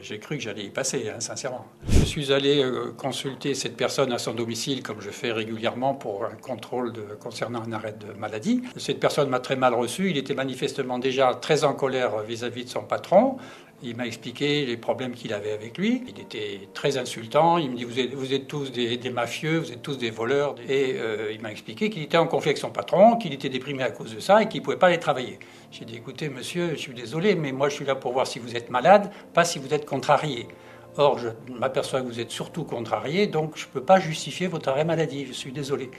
J'ai cru que j'allais y passer, sincèrement. Je suis allé consulter cette personne à son domicile, comme je fais régulièrement pour un contrôle concernant un arrêt de maladie. Cette personne m'a très mal reçu. Il était manifestement déjà très en colère vis-à-vis de son patron. Il m'a expliqué les problèmes qu'il avait avec lui. Il était très insultant. Il me dit vous êtes tous des mafieux, vous êtes tous des voleurs. Et il m'a expliqué qu'il était en conflit avec son patron, qu'il était déprimé à cause de ça et qu'il ne pouvait pas aller travailler. J'ai dit écoutez monsieur, je suis désolé, mais moi je suis là pour voir si vous êtes malade, pas si vous êtes contrarié. Or, je m'aperçois que vous êtes surtout contrarié, donc je ne peux pas justifier votre arrêt maladie. Je suis désolé.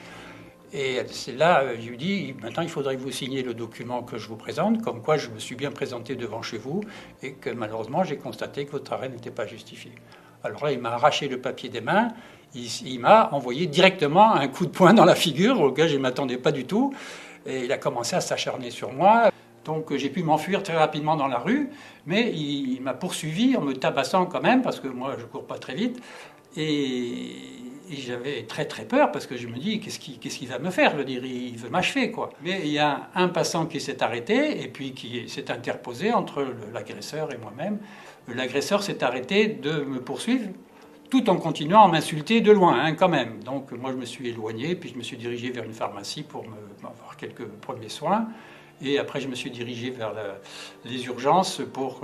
Et c'est là, je lui dis, maintenant il faudrait que vous signiez le document que je vous présente, comme quoi je me suis bien présenté devant chez vous et que malheureusement j'ai constaté que votre arrêt n'était pas justifié. Alors là, il m'a arraché le papier des mains, il m'a envoyé directement un coup de poing dans la figure auquel je ne m'attendais pas du tout. Et il a commencé à s'acharner sur moi. Donc j'ai pu m'enfuir très rapidement dans la rue, mais il m'a poursuivi en me tabassant quand même, parce que moi je ne cours pas très vite. Et j'avais très très peur parce que je me dis qu'est-ce qu'il va me faire, je veux dire, il veut m'achever quoi. Mais il y a un passant qui s'est arrêté et puis qui s'est interposé entre l'agresseur et moi-même. L'agresseur s'est arrêté de me poursuivre tout en continuant à m'insulter de loin quand même. Donc moi je me suis éloigné puis je me suis dirigé vers une pharmacie pour avoir quelques premiers soins. Et après, je me suis dirigé vers les urgences pour...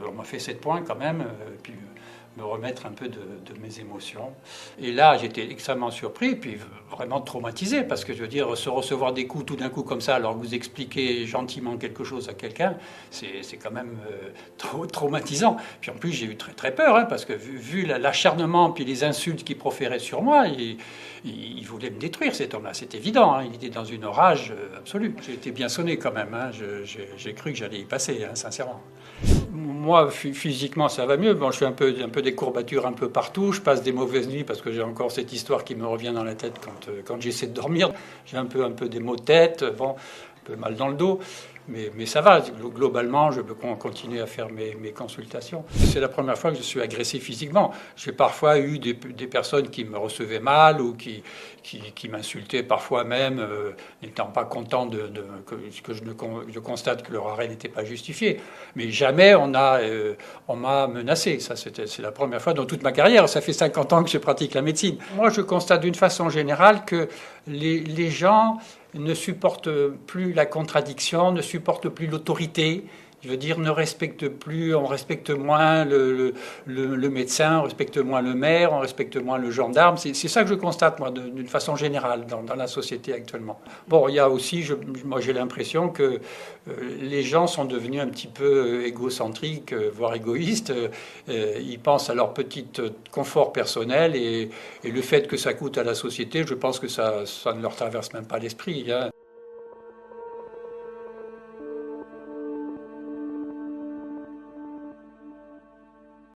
on m'a fait 7 points quand même, puis me remettre un peu de mes émotions. Et là, j'étais extrêmement surpris, puis vraiment traumatisé, parce que je veux dire, se recevoir des coups tout d'un coup comme ça, alors que vous expliquez gentiment quelque chose à quelqu'un, c'est quand même trop traumatisant. Puis en plus, j'ai eu très très peur, parce que vu l'acharnement, puis les insultes qu'il proférait sur moi, il voulait me détruire, cet homme-là, c'est évident. Il était dans une rage absolue. J'ai été bien sonné quand même, j'ai cru que j'allais y passer, sincèrement. Moi, physiquement, ça va mieux. Bon, je fais un peu des courbatures un peu partout. Je passe des mauvaises nuits parce que j'ai encore cette histoire qui me revient dans la tête quand j'essaie de dormir. J'ai un peu des maux de tête, bon, un peu mal dans le dos. Mais ça va, globalement, je peux continuer à faire mes consultations. C'est la première fois que je suis agressé physiquement. J'ai parfois eu des personnes qui me recevaient mal ou qui m'insultaient parfois même, n'étant pas contents que je constate que leur arrêt n'était pas justifié. Mais jamais on m'a menacé. Ça, c'est la première fois dans toute ma carrière. Ça fait 50 ans que je pratique la médecine. Moi, je constate d'une façon générale que les gens ne supportent plus la contradiction, ne supportent plus l'autorité. Je veux dire, on respecte moins le médecin, on respecte moins le maire, on respecte moins le gendarme. C'est ça que je constate, moi, d'une façon générale, dans la société actuellement. Bon, il y a aussi, moi j'ai l'impression que les gens sont devenus un petit peu égocentriques, voire égoïstes. Ils pensent à leur petit confort personnel et le fait que ça coûte à la société, je pense que ça ne leur traverse même pas l'esprit.